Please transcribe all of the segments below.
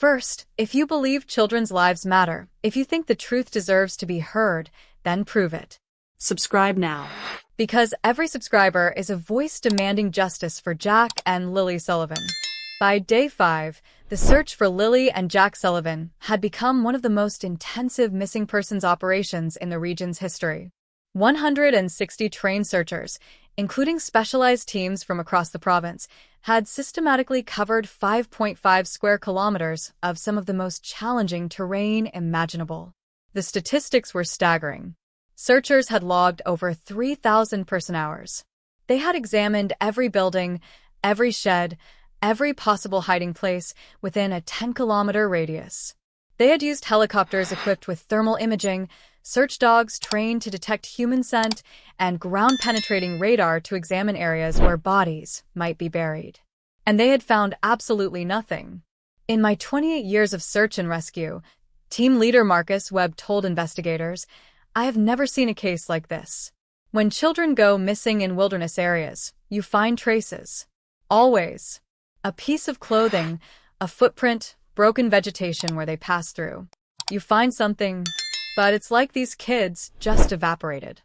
First, if you believe children's lives matter, if you think the truth deserves to be heard, then prove it. Subscribe now. Because every subscriber is a voice demanding justice for Jack and Lily Sullivan. By day 5, the search for Lily and Jack Sullivan had become one of the most intensive missing persons operations in the region's history. 160 trained searchers, including specialized teams from across the province, had systematically covered 5.5 square kilometers of some of the most challenging terrain imaginable. The statistics were staggering. Searchers had logged over 3,000 person-hours. They had examined every building, every shed, every possible hiding place within a 10-kilometer radius. They had used helicopters equipped with thermal imaging, search dogs trained to detect human scent, and ground-penetrating radar to examine areas where bodies might be buried. And they had found absolutely nothing. In my 28 years of search and rescue, team leader Marcus Webb told investigators, I have never seen a case like this. When children go missing in wilderness areas, you find traces. Always. A piece of clothing, a footprint, broken vegetation where they pass through. You find something, but it's like these kids just evaporated.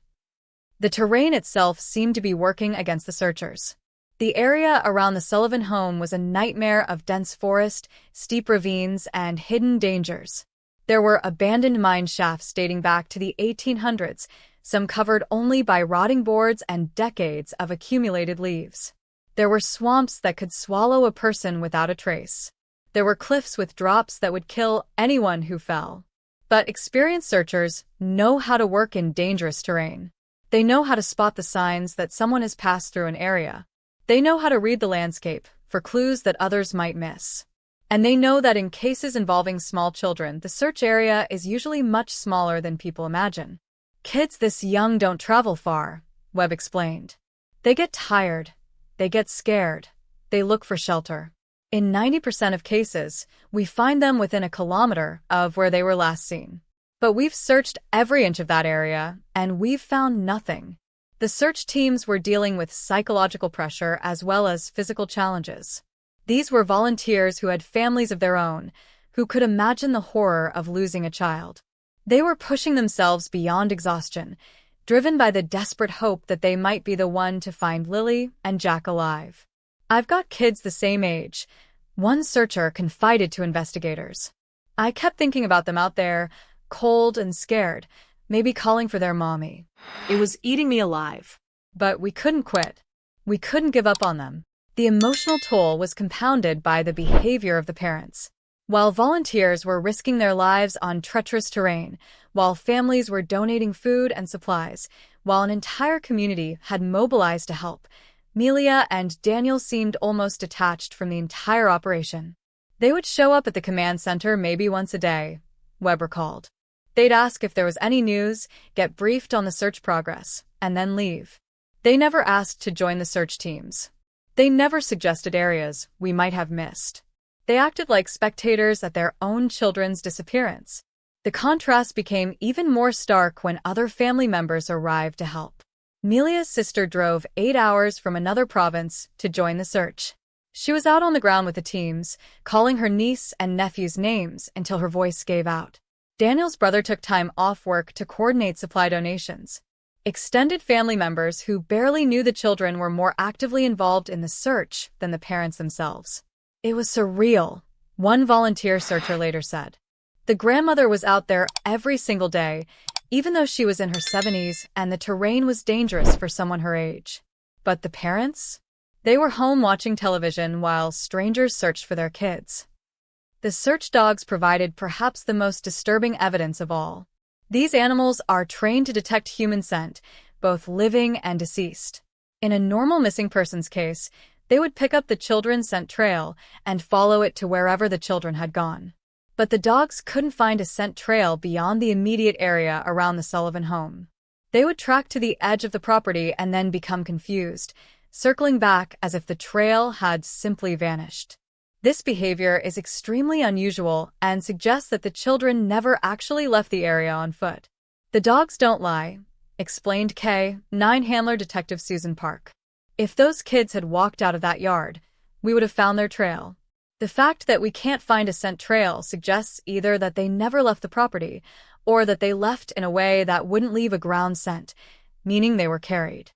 The terrain itself seemed to be working against the searchers. The area around the Sullivan home was a nightmare of dense forest, steep ravines, and hidden dangers. There were abandoned mine shafts dating back to the 1800s, some covered only by rotting boards and decades of accumulated leaves. There were swamps that could swallow a person without a trace. There were cliffs with drops that would kill anyone who fell. But experienced searchers know how to work in dangerous terrain. They know how to spot the signs that someone has passed through an area. They know how to read the landscape for clues that others might miss. And they know that in cases involving small children, the search area is usually much smaller than people imagine. Kids this young don't travel far, Webb explained. They get tired. They get scared. They look for shelter. In 90% of cases, we find them within a kilometer of where they were last seen. But we've searched every inch of that area, and we've found nothing. The search teams were dealing with psychological pressure as well as physical challenges. These were volunteers who had families of their own, who could imagine the horror of losing a child. They were pushing themselves beyond exhaustion, driven by the desperate hope that they might be the one to find Lily and Jack alive. I've got kids the same age, one searcher confided to investigators. I kept thinking about them out there, cold and scared, maybe calling for their mommy. It was eating me alive. But we couldn't quit. We couldn't give up on them. The emotional toll was compounded by the behavior of the parents. While volunteers were risking their lives on treacherous terrain, while families were donating food and supplies, while an entire community had mobilized to help, Melia and Daniel seemed almost detached from the entire operation. They would show up at the command center maybe once a day, Webb recalled. They'd ask if there was any news, get briefed on the search progress, and then leave. They never asked to join the search teams. They never suggested areas we might have missed. They acted like spectators at their own children's disappearance. The contrast became even more stark when other family members arrived to help. Melia's sister drove 8 hours from another province to join the search. She was out on the ground with the teams, calling her niece and nephew's names until her voice gave out. Daniel's brother took time off work to coordinate supply donations. Extended family members who barely knew the children were more actively involved in the search than the parents themselves. It was surreal, one volunteer searcher later said. The grandmother was out there every single day, even though she was in her 70s and the terrain was dangerous for someone her age. But the parents? They were home watching television while strangers searched for their kids. The search dogs provided perhaps the most disturbing evidence of all. These animals are trained to detect human scent, both living and deceased. In a normal missing persons case, they would pick up the children's scent trail and follow it to wherever the children had gone. But the dogs couldn't find a scent trail beyond the immediate area around the Sullivan home. They would track to the edge of the property and then become confused, circling back as if the trail had simply vanished. This behavior is extremely unusual and suggests that the children never actually left the area on foot. The dogs don't lie, explained K-9 handler Detective Susan Park. If those kids had walked out of that yard, we would have found their trail. The The fact that we can't find a scent trail suggests either that they never left the property, or that they left in a way that wouldn't leave a ground scent, meaning they were carried.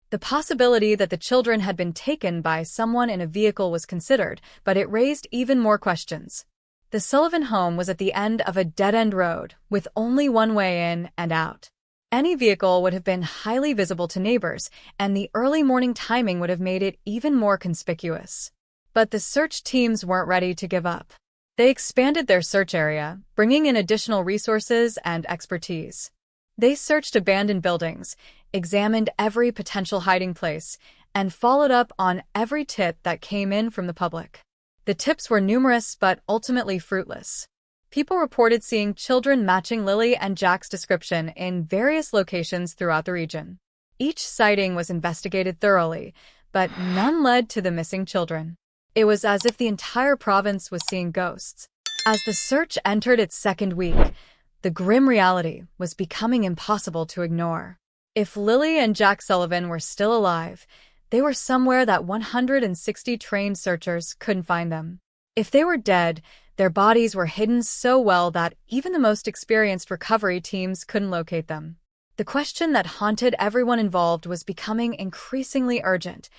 The possibility that the children had been taken by someone in a vehicle was considered, but it raised even more questions. The Sullivan home was at the end of a dead-end road, with only one way in and out. Any vehicle would have been highly visible to neighbors, and the early morning timing would have made it even more conspicuous. But the search teams weren't ready to give up. They expanded their search area, bringing in additional resources and expertise. They searched abandoned buildings, examined every potential hiding place, and followed up on every tip that came in from the public. The tips were numerous but ultimately fruitless. People reported seeing children matching Lily and Jack's description in various locations throughout the region. Each sighting was investigated thoroughly, but none led to the missing children. It was as if the entire province was seeing ghosts. As the search entered its second week, the grim reality was becoming impossible to ignore. If Lily and Jack Sullivan were still alive, they were somewhere that 160 trained searchers couldn't find them. If they were dead, their bodies were hidden so well that even the most experienced recovery teams couldn't locate them. The question that haunted everyone involved was becoming increasingly urgent.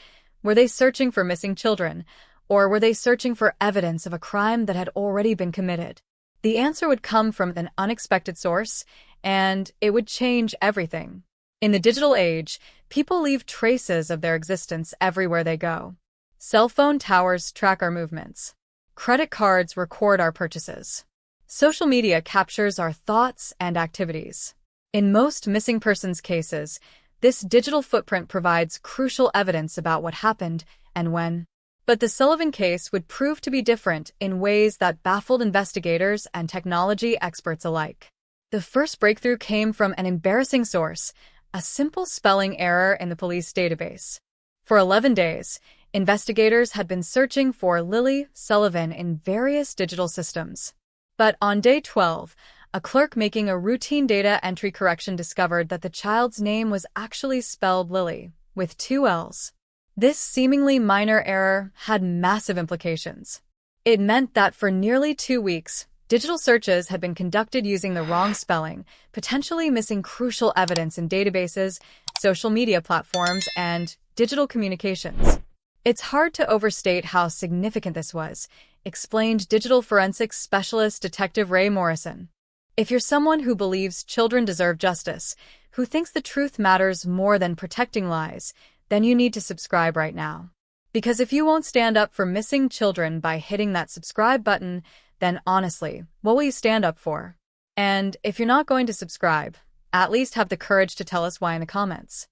Were they searching for missing children, or were they searching for evidence of a crime that had already been committed? The answer would come from an unexpected source, and it would change everything. In the digital age, people leave traces of their existence everywhere they go. Cell phone towers track our movements. Credit cards record our purchases. Social media captures our thoughts and activities. In most missing persons cases, this digital footprint provides crucial evidence about what happened and when. But the Sullivan case would prove to be different in ways that baffled investigators and technology experts alike. The first breakthrough came from an embarrassing source, a simple spelling error in the police database. For 11 days, investigators had been searching for Lily Sullivan in various digital systems. But on day 12, a clerk making a routine data entry correction discovered that the child's name was actually spelled Lily, with 2 L's. This seemingly minor error had massive implications. It meant that for nearly 2 weeks, digital searches had been conducted using the wrong spelling, potentially missing crucial evidence in databases, social media platforms, and digital communications. It's hard to overstate how significant this was, explained digital forensics specialist Detective Ray Morrison. If you're someone who believes children deserve justice, who thinks the truth matters more than protecting lies, then you need to subscribe right now. Because if you won't stand up for missing children by hitting that subscribe button, then honestly, what will you stand up for? And if you're not going to subscribe, at least have the courage to tell us why in the comments.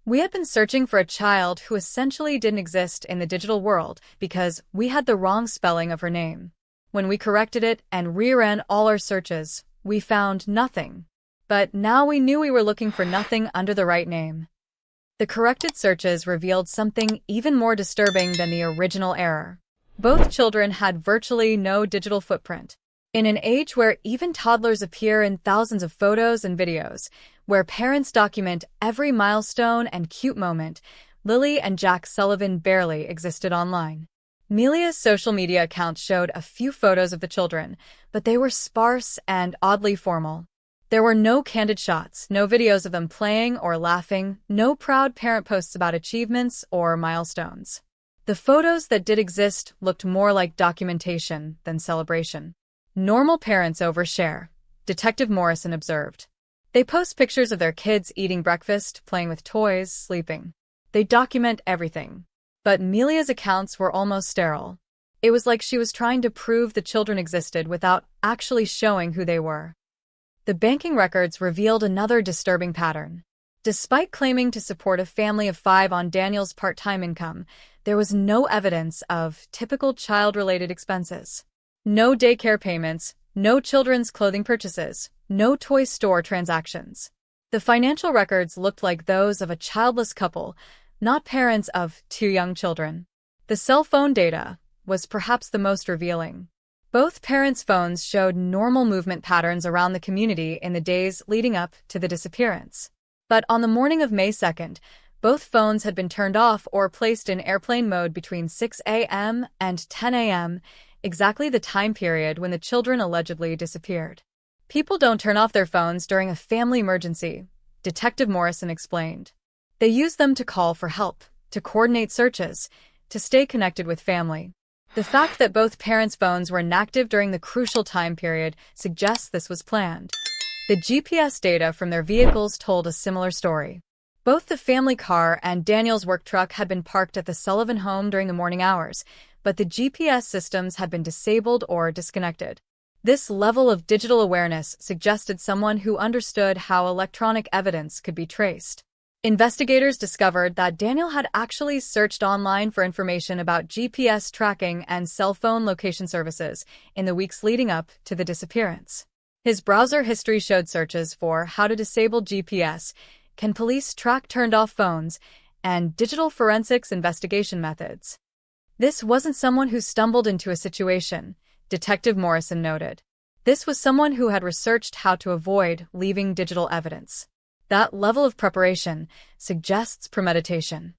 We had been searching for a child who essentially didn't exist in the digital world because we had the wrong spelling of her name. When we corrected it and reran all our searches, we found nothing. But now we knew we were looking for nothing under the right name. The corrected searches revealed something even more disturbing than the original error. Both children had virtually no digital footprint. In an age where even toddlers appear in thousands of photos and videos, where parents document every milestone and cute moment, Lily and Jack Sullivan barely existed online. Melia's social media accounts showed a few photos of the children, but they were sparse and oddly formal. There were no candid shots, no videos of them playing or laughing, no proud parent posts about achievements or milestones. The photos that did exist looked more like documentation than celebration. Normal parents overshare, Detective Morrison observed. They post pictures of their kids eating breakfast, playing with toys, sleeping. They document everything. But Melia's accounts were almost sterile. It was like she was trying to prove the children existed without actually showing who they were. The banking records revealed another disturbing pattern. Despite claiming to support a family of 5 on Daniel's part-time income, there was no evidence of typical child-related expenses. No daycare payments, no children's clothing purchases, no toy store transactions. The financial records looked like those of a childless couple, not parents of 2 young children. The cell phone data was perhaps the most revealing. Both parents' phones showed normal movement patterns around the community in the days leading up to the disappearance. But on the morning of May 2nd, both phones had been turned off or placed in airplane mode between 6 a.m. and 10 a.m., exactly the time period when the children allegedly disappeared. People don't turn off their phones during a family emergency, Detective Morrison explained. They use them to call for help, to coordinate searches, to stay connected with family. The fact that both parents' phones were inactive during the crucial time period suggests this was planned. The GPS data from their vehicles told a similar story. Both the family car and Daniel's work truck had been parked at the Sullivan home during the morning hours, but the GPS systems had been disabled or disconnected. This level of digital awareness suggested someone who understood how electronic evidence could be traced. Investigators discovered that Daniel had actually searched online for information about GPS tracking and cell phone location services in the weeks leading up to the disappearance. His browser history showed searches for how to disable GPS, can police track turned-off phones, and digital forensics investigation methods. This wasn't someone who stumbled into a situation, Detective Morrison noted. This was someone who had researched how to avoid leaving digital evidence. That level of preparation suggests premeditation.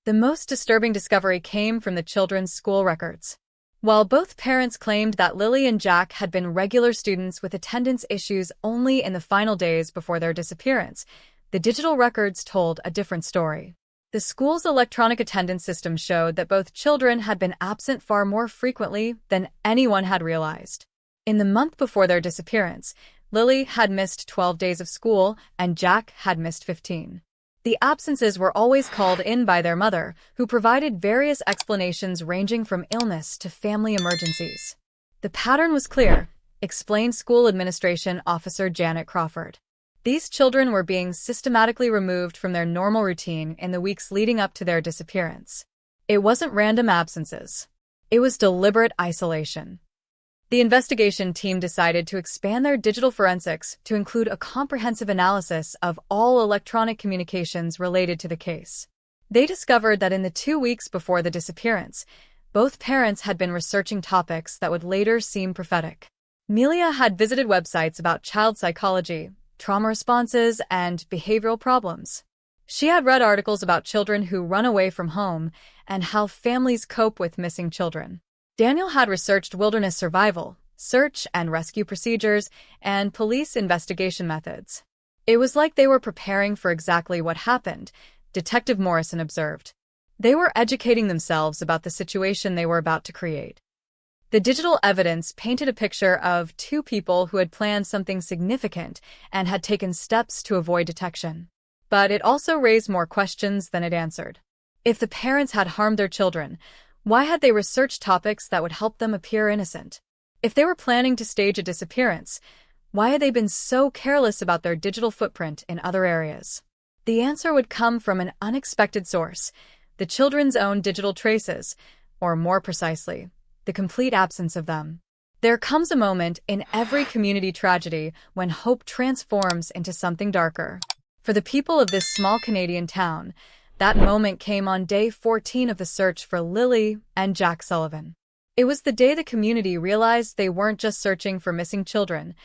The most disturbing discovery came from the children's school records. While both parents claimed that Lily and Jack had been regular students with attendance issues only in the final days before their disappearance, the digital records told a different story. The school's electronic attendance system showed that both children had been absent far more frequently than anyone had realized. In the month before their disappearance, Lily had missed 12 days of school and Jack had missed 15. The absences were always called in by their mother, who provided various explanations ranging from illness to family emergencies. The pattern was clear, explained School Administration Officer Janet Crawford. These children were being systematically removed from their normal routine in the weeks leading up to their disappearance. It wasn't random absences. It was deliberate isolation. The investigation team decided to expand their digital forensics to include a comprehensive analysis of all electronic communications related to the case. They discovered that in the 2 weeks before the disappearance, both parents had been researching topics that would later seem prophetic. Melia had visited websites about child psychology, trauma responses, and behavioral problems. She had read articles about children who run away from home and how families cope with missing children. Daniel had researched wilderness survival, search and rescue procedures, and police investigation methods. It was like they were preparing for exactly what happened, Detective Morrison observed. They were educating themselves about the situation they were about to create. The digital evidence painted a picture of two people who had planned something significant and had taken steps to avoid detection. But it also raised more questions than it answered. If the parents had harmed their children, why had they researched topics that would help them appear innocent? If they were planning to stage a disappearance, why had they been so careless about their digital footprint in other areas? The answer would come from an unexpected source, the children's own digital traces, or more precisely, the complete absence of them. There comes a moment in every community tragedy when hope transforms into something darker. For the people of this small Canadian town, that moment came on day 14 of the search for Lily and Jack Sullivan. It was the day the community realized they weren't just searching for missing children,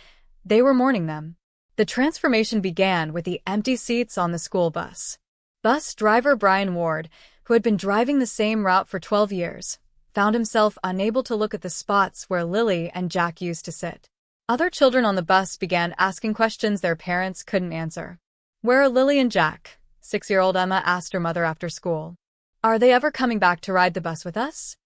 they were mourning them. The transformation began with the empty seats on the school bus. Bus driver Brian Ward, who had been driving the same route for 12 years, found himself unable to look at the spots where Lily and Jack used to sit. Other children on the bus began asking questions their parents couldn't answer. "Where are Lily and Jack?" 6-year-old Emma asked her mother after school. "Are they ever coming back to ride the bus with us?"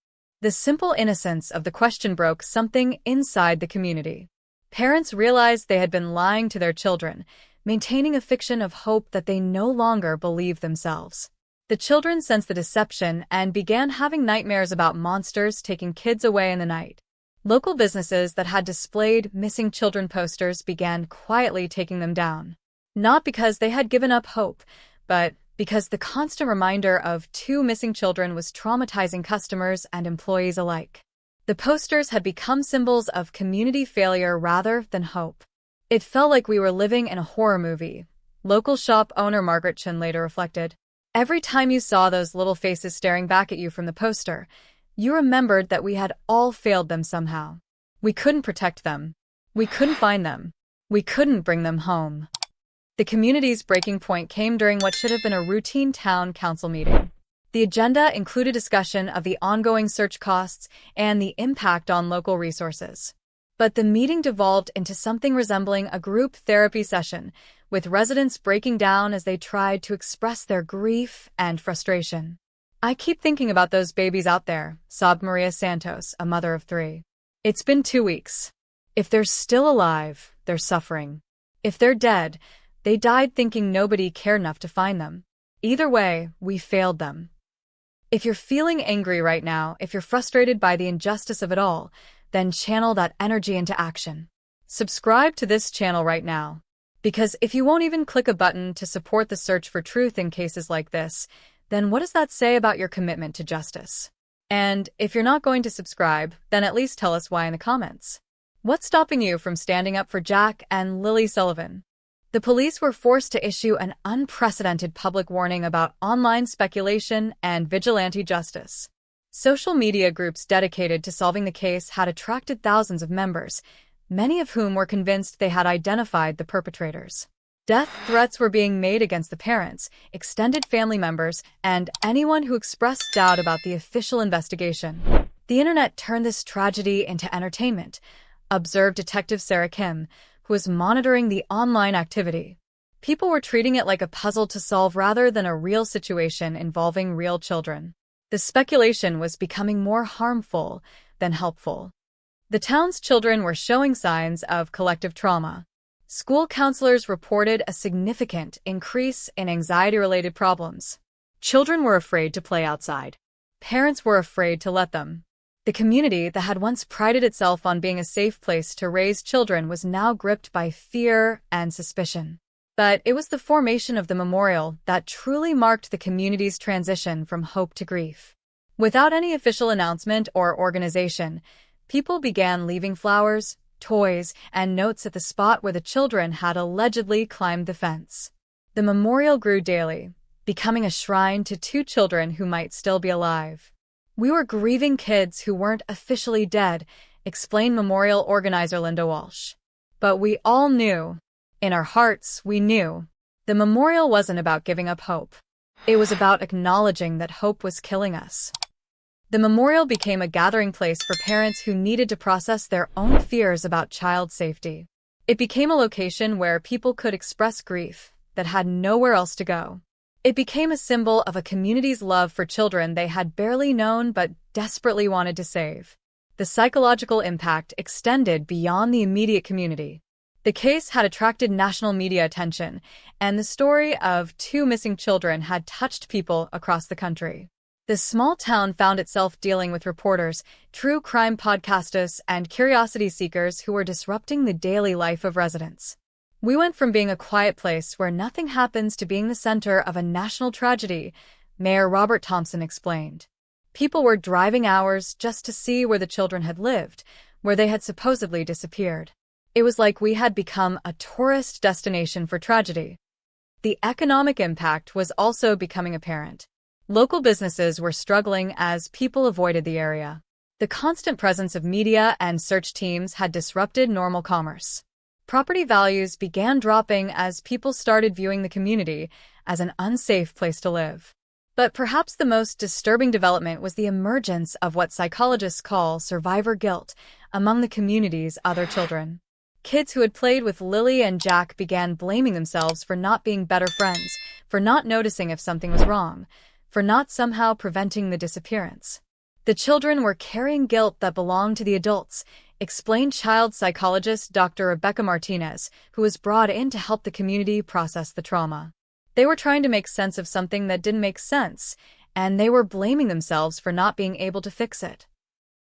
The simple innocence of the question broke something inside the community. Parents realized they had been lying to their children, maintaining a fiction of hope that they no longer believed themselves. The children sensed the deception and began having nightmares about monsters taking kids away in the night. Local businesses that had displayed missing children posters began quietly taking them down. Not because they had given up hope, but because the constant reminder of 2 missing children was traumatizing customers and employees alike. The posters had become symbols of community failure rather than hope. It felt like we were living in a horror movie, local shop owner Margaret Chin later reflected. Every time you saw those little faces staring back at you from the poster, you remembered that we had all failed them somehow. We couldn't protect them. We couldn't find them. We couldn't bring them home. The community's breaking point came during what should have been a routine town council meeting. The agenda included discussion of the ongoing search costs and the impact on local resources. But the meeting devolved into something resembling a group therapy session, with residents breaking down as they tried to express their grief and frustration. "I keep thinking about those babies out there," sobbed Maria Santos, a mother of 3. "It's been 2 weeks. If they're still alive, they're suffering. If they're dead, they died thinking nobody cared enough to find them. Either way, we failed them." If you're feeling angry right now, if you're frustrated by the injustice of it all, then channel that energy into action. Subscribe to this channel right now. Because if you won't even click a button to support the search for truth in cases like this, then what does that say about your commitment to justice? And if you're not going to subscribe, then at least tell us why in the comments. What's stopping you from standing up for Jack and Lily Sullivan? The police were forced to issue an unprecedented public warning about online speculation and vigilante justice. Social media groups dedicated to solving the case had attracted thousands of members, many of whom were convinced they had identified the perpetrators. Death threats were being made against the parents, extended family members, and anyone who expressed doubt about the official investigation. The internet turned this tragedy into entertainment, observed Detective Sarah Kim, who was monitoring the online activity. People were treating it like a puzzle to solve rather than a real situation involving real children. The speculation was becoming more harmful than helpful. The town's children were showing signs of collective trauma. School counselors reported a significant increase in anxiety-related problems. Children were afraid to play outside. Parents were afraid to let them. The community that had once prided itself on being a safe place to raise children was now gripped by fear and suspicion. But it was the formation of the memorial that truly marked the community's transition from hope to grief. Without any official announcement or organization, people began leaving flowers, toys, and notes at the spot where the children had allegedly climbed the fence. The memorial grew daily, becoming a shrine to 2 children who might still be alive. "We were grieving kids who weren't officially dead," explained memorial organizer Linda Walsh. "But we all knew. In our hearts, we knew. The memorial wasn't about giving up hope. It was about acknowledging that hope was killing us." The memorial became a gathering place for parents who needed to process their own fears about child safety. It became a location where people could express grief that had nowhere else to go. It became a symbol of a community's love for children they had barely known but desperately wanted to save. The psychological impact extended beyond the immediate community. The case had attracted national media attention, and the story of 2 missing children had touched people across the country. The small town found itself dealing with reporters, true crime podcasters, and curiosity seekers who were disrupting the daily life of residents. "We went from being a quiet place where nothing happens to being the center of a national tragedy," Mayor Robert Thompson explained. People were driving hours just to see where the children had lived, where they had supposedly disappeared. It was like we had become a tourist destination for tragedy. The economic impact was also becoming apparent. Local businesses were struggling as people avoided the area. The constant presence of media and search teams had disrupted normal commerce. Property values began dropping as people started viewing the community as an unsafe place to live. But perhaps the most disturbing development was the emergence of what psychologists call survivor guilt among the community's other children. Kids who had played with Lily and Jack began blaming themselves for not being better friends, for not noticing if something was wrong, for not somehow preventing the disappearance. The children were carrying guilt that belonged to the adults, explained child psychologist Dr. Rebecca Martinez, who was brought in to help the community process the trauma. They were trying to make sense of something that didn't make sense, and they were blaming themselves for not being able to fix it.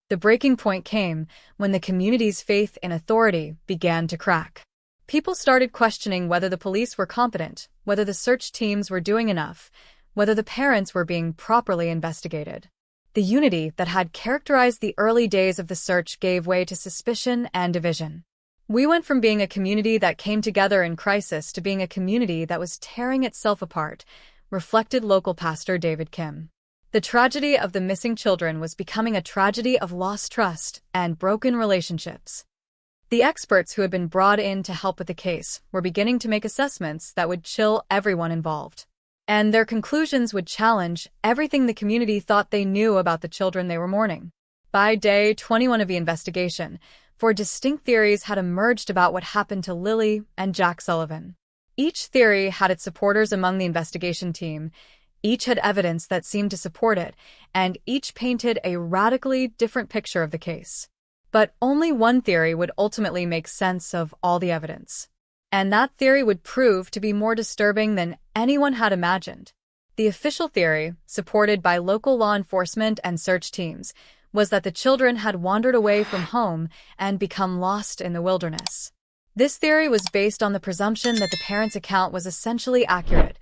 The breaking point came when the community's faith in authority began to crack. People started questioning whether the police were competent, whether the search teams were doing enough, whether the parents were being properly investigated. The unity that had characterized the early days of the search gave way to suspicion and division. "We went from being a community that came together in crisis to being a community that was tearing itself apart," reflected local pastor David Kim. The tragedy of the missing children was becoming a tragedy of lost trust and broken relationships. The experts who had been brought in to help with the case were beginning to make assessments that would chill everyone involved. and their conclusions would challenge everything the community thought they knew about the children they were mourning. By day 21 of the investigation, four distinct theories had emerged about what happened to Lily and Jack Sullivan. Each theory had its supporters among the investigation team, each had evidence that seemed to support it, and each painted a radically different picture of the case. But only one theory would ultimately make sense of all the evidence. And that theory would prove to be more disturbing than anyone had imagined. The official theory, supported by local law enforcement and search teams, was that the children had wandered away from home and become lost in the wilderness. This theory was based on the presumption that the parents' account was essentially accurate,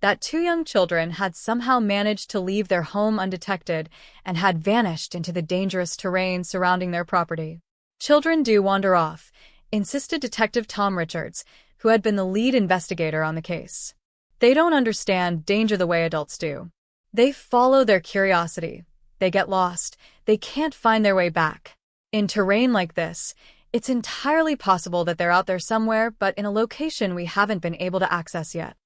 that two young children had somehow managed to leave their home undetected and had vanished into the dangerous terrain surrounding their property. Children do wander off, insisted Detective Tom Richards, who had been the lead investigator on the case. They don't understand danger the way adults do. They follow their curiosity. They get lost. They can't find their way back. In terrain like this, it's entirely possible that they're out there somewhere, but in a location we haven't been able to access yet.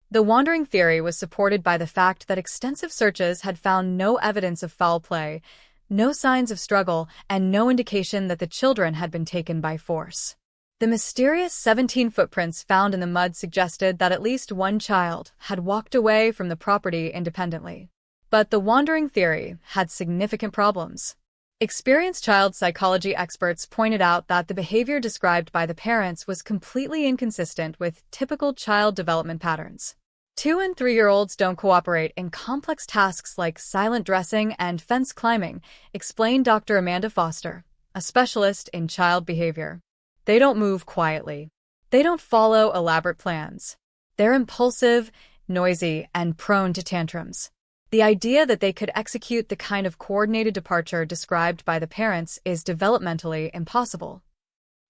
The wandering theory was supported by the fact that extensive searches had found no evidence of foul play, no signs of struggle, and no indication that the children had been taken by force. The mysterious 17 footprints found in the mud suggested that at least one child had walked away from the property independently. But the wandering theory had significant problems. Experienced child psychology experts pointed out that the behavior described by the parents was completely inconsistent with typical child development patterns. 2- and 3-year-olds don't cooperate in complex tasks like silent dressing and fence climbing, explained Dr. Amanda Foster, a specialist in child behavior. They don't move quietly. They don't follow elaborate plans. They're impulsive, noisy, and prone to tantrums. The idea that they could execute the kind of coordinated departure described by the parents is developmentally impossible.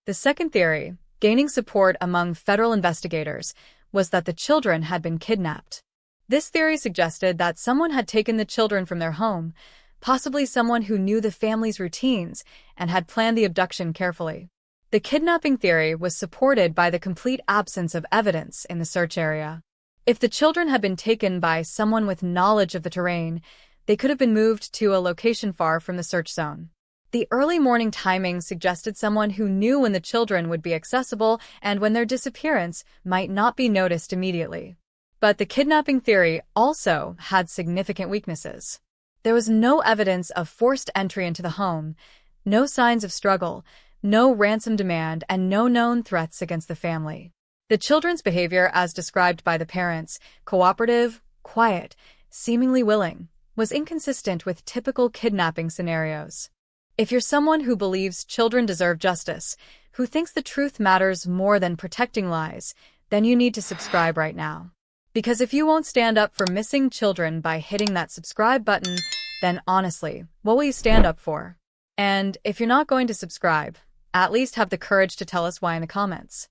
The second theory, gaining support among federal investigators, was that the children had been kidnapped. This theory suggested that someone had taken the children from their home, possibly someone who knew the family's routines and had planned the abduction carefully. The kidnapping theory was supported by the complete absence of evidence in the search area. If the children had been taken by someone with knowledge of the terrain, they could have been moved to a location far from the search zone. The early morning timing suggested someone who knew when the children would be accessible and when their disappearance might not be noticed immediately. But the kidnapping theory also had significant weaknesses. There was no evidence of forced entry into the home, no signs of struggle, no ransom demand, and no known threats against the family. The children's behavior, as described by the parents, cooperative, quiet, seemingly willing, was inconsistent with typical kidnapping scenarios. If you're someone who believes children deserve justice, who thinks the truth matters more than protecting lies, then you need to subscribe right now. Because if you won't stand up for missing children by hitting that subscribe button, then honestly, what will you stand up for? And if you're not going to subscribe, at least have the courage to tell us why in the comments.